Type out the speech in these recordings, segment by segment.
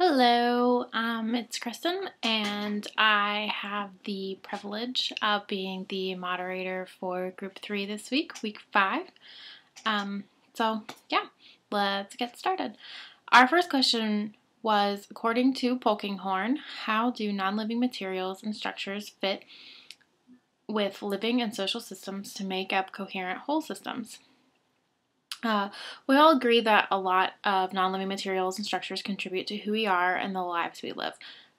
Hello, it's Kristen, and I have the privilege of being the moderator for Group 3 this week, Week 5. So, let's get started. Our first question was, according to Polkinghorne, how do non-living materials and structures fit with living and social systems to make up coherent whole systems? We all agree that a lot of non-living materials and structures contribute to who we are and the lives we live.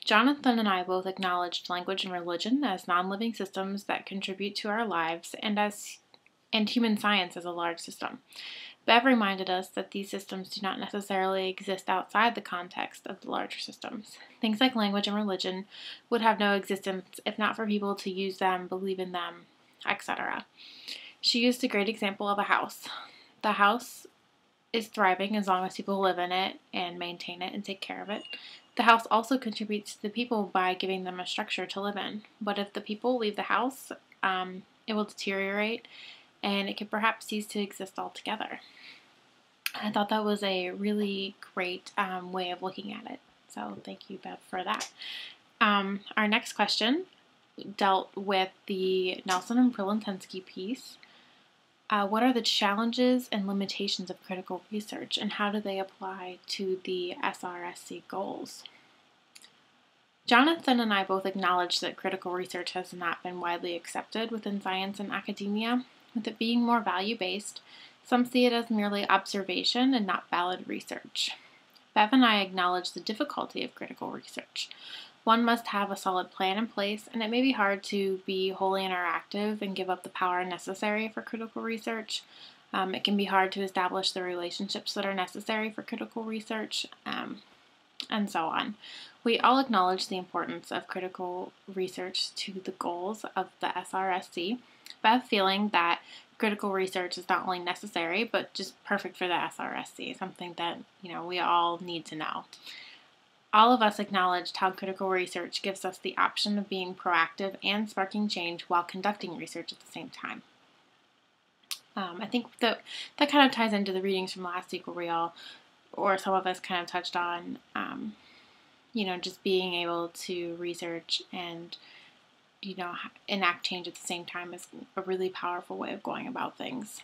Jonathan and I both acknowledged language and religion as non-living systems that contribute to our lives and human science as a large system. Bev reminded us that these systems do not necessarily exist outside the context of the larger systems. Things like language and religion would have no existence if not for people to use them, believe in them, etc. She used a great example of a house. The house is thriving as long as people live in it and maintain it and take care of it. The house also contributes to the people by giving them a structure to live in. But if the people leave the house, it will deteriorate and it could perhaps cease to exist altogether. I thought that was a really great way of looking at it. So thank you, Bev, for that. Our next question dealt with the Nelson and Prolintensky piece. What are the challenges and limitations of critical research, and how do they apply to the SRSC goals? Jonathan and I both acknowledge that critical research has not been widely accepted within science and academia. With it being more value-based, some see it as merely observation and not valid research. Bev and I acknowledge the difficulty of critical research. One must have a solid plan in place, and it may be hard to be wholly interactive and give up the power necessary for critical research. It can be hard to establish the relationships that are necessary for critical research, and so on. We all acknowledge the importance of critical research to the goals of the SRSC. Bev feeling that critical research is not only necessary, but just perfect for the SRSC, something that we all need to know. All of us acknowledged how critical research gives us the option of being proactive and sparking change while conducting research at the same time. I think that kind of ties into the readings from last week where we all, or some of us kind of touched on, just being able to research and, enact change at the same time is a really powerful way of going about things.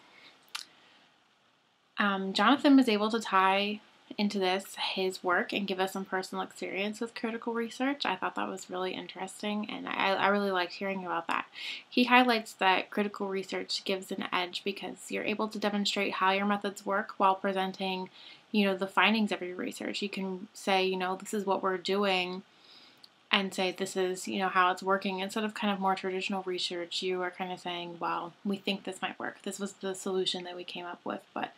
Jonathan was able to tie into this his work and give us some personal experience with critical research. I thought that was really interesting, and I really liked hearing about that. He highlights that critical research gives an edge because you're able to demonstrate how your methods work while presenting, the findings of your research. You can say, this is what we're doing, and say this is, how it's working. Instead of kind of more traditional research, you are kind of saying, well, we think this might work. This was the solution that we came up with, but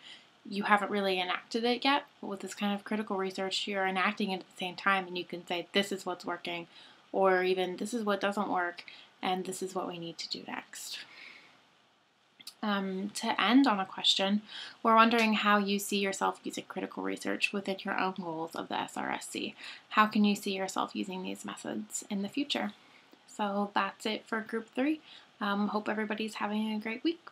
you haven't really enacted it yet. But with this kind of critical research, you're enacting it at the same time, and you can say this is what's working, or even this is what doesn't work, and this is what we need to do next. To end on a question, we're wondering how you see yourself using critical research within your own goals of the SRSC. How can you see yourself using these methods in the future? So that's it for Group 3. Hope everybody's having a great week.